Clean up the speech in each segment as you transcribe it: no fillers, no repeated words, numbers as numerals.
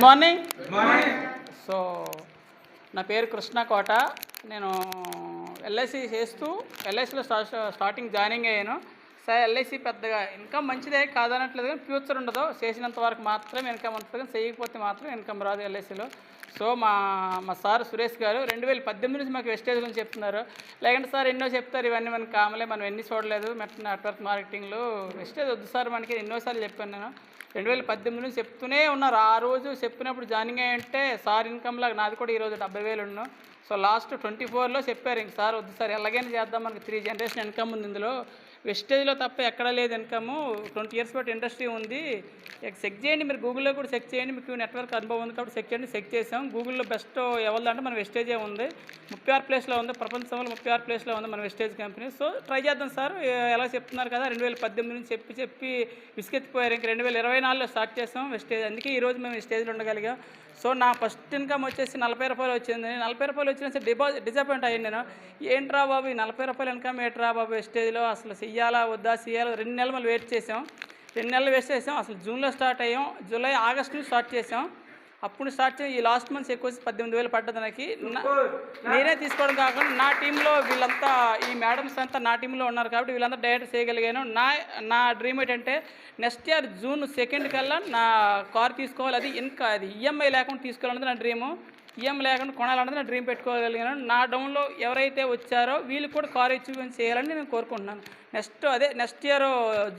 Good morning. So నా పేరు కృష్ణ కోట. నేను ఎల్ఐసి చేస్తూ ఎల్ఐసిలో స్టార్టింగ్ జాయినింగ్ అయ్యాను. సార్ ఎల్ఐసి పెద్దగా ఇన్కమ్ మంచిదే కాదనట్లేదు, కానీ ఫ్యూచర్ ఉండదు. చేసినంత వరకు మాత్రమే ఇన్కమ్ ఉంటుంది, కానీ చేయకపోతే మాత్రం ఇన్కమ్ రాదు ఎల్ఐసిలో. సో మా సార్ సురేష్ గారు 2018 నుంచి మాకు వెస్టేజ్ గురించి చెప్తున్నారు. లేకంటే సార్ ఎన్నో చెప్తారు, ఇవన్నీ మనకు కామలే, మనం ఎన్ని చూడలేదు నెట్వర్క్ మార్కెటింగ్లో. వెస్టేజ్ వద్దు సార్ మనకి ఎన్నోసార్లు చెప్పాను నేను. 2018 నుంచి చెప్తూనే ఉన్నారు. ఆ రోజు చెప్పినప్పుడు జాయినింగ్ అయ్యంటే సార్ ఇన్కమ్ లాగా నాది కూడా ఈరోజు 70,000 ఉన్నాను. సో లాస్ట్ 24లో చెప్పారు, ఇంక సార్ వద్దు సార్ ఎలాగైనా చేద్దాం, మనకి 3 జనరేషన్ ఇన్కమ్ ఉంది ఇందులో, వెస్టేజ్లో తప్ప ఎక్కడా లేదు ఇన్కము. 20 ఇయర్స్ బట్టి ఇండస్ట్రీ ఉంది. చెక్ చేయండి, మీరు గూగుల్లో కూడా చెక్ చేయండి, మీకు నెట్వర్క్ అనుభవం ఉంది కాబట్టి చెక్ చేయండి. చెక్ చేసాం, గూగుల్లో బెస్ట్ ఎవరిదంటే మన వెస్టేజే ఉంది. 36 ప్లేస్లో ఉంది, ప్రపంచంలో 36 ప్లేస్లో ఉంది మన వెస్టేజ్ కంపెనీ. సో ట్రై చేద్దాం సార్, ఎలా చెప్తున్నారు కదా 2018 నుంచి చెప్పి విసుకెత్తిపోయారు. ఇంక 2024లో స్టార్ట్ చేసాం వెస్టేజ్. అందుకే ఈరోజు మేము వెస్టేజ్లో ఉండగలిగాం. సో నా ఫస్ట్ ఇన్కమ్ వచ్చేసి 40 రూపాయలు వచ్చింది. 40 రూపాయలు వచ్చినా సరే డిసప్పాయింట్ అయ్యాను నేను. ఏంట్రా బాబు ఈ 40 రూపాయలు ఇన్కమ్ ఏంట్రా బాబు వెస్టేజ్లో, అసలు చెయ్యాలా వద్దా చేయాలా. 2 నెలలు మళ్ళీ వెయిట్ చేసాం. 2 నెలలు వేస్ట్ చేసాం. అసలు జూన్లో స్టార్ట్ అయ్యాం, జూలై ఆగస్టు నుంచి స్టార్ట్ చేసాం. అప్పుడు స్టార్ట్ చేసి ఈ లాస్ట్ మంత్స్ ఎక్కువ 18,000 పడ్డది నాకు. నేనే తీసుకోవడం కాకుండా నా టీంలో వీళ్ళంతా, ఈ మేడమ్స్ అంతా నా టీంలో ఉన్నారు కాబట్టి వీళ్ళంతా డైరెక్ట్ చేయగలిగాను. నా డ్రీమ్ ఏంటంటే నెక్స్ట్ ఇయర్ జూన్ 2 కల్లా నా కార్ తీసుకోవాలి. అది ఈఎంఐ లేకుండా తీసుకోవాలన్నది నా డ్రీము. ఈఎంఐ లేకుండా కొనాలన్నది నా డ్రీమ్ పెట్టుకోగలిగాను. నా డౌన్లో ఎవరైతే వచ్చారో వీళ్ళు కూడా కార్ అచీవ్మెంట్ చేయాలని నేను కోరుకుంటున్నాను. నెక్స్ట్ ఇయర్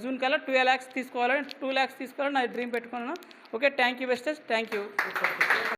జూన్ కల్లా 12 lakhs తీసుకోవాలని, 2 lakhs తీసుకోవాలని నా డ్రీమ్ పెట్టుకున్నాను. ఓకే, థ్యాంక్ యూ వెస్టేజ్, థ్యాంక్ యూ.